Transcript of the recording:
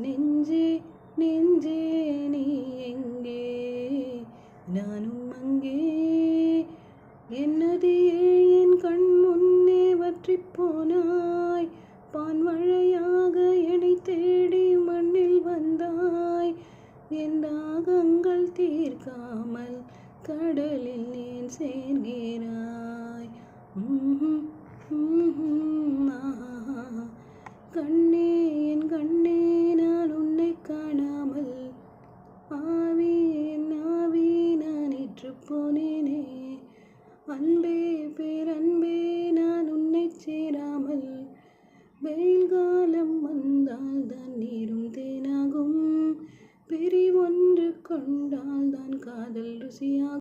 நெஞ்சே நெஞ்சே நீ எங்கே நானும் அங்கே என்னதியே என் கண் முன்னே வற்றி போனாய் பான்மழையாக என்னை தேடி மண்ணில் வந்தாய் என் தாகங்கள் தீர்க்காமல் கடலில் ஏன் சேர்கிறாய் கண்ணே என் கண்ணே நான் உன்னை காணாமல் ஆவி என் ஆவி நான் ஏற்று போனேனே அன்பே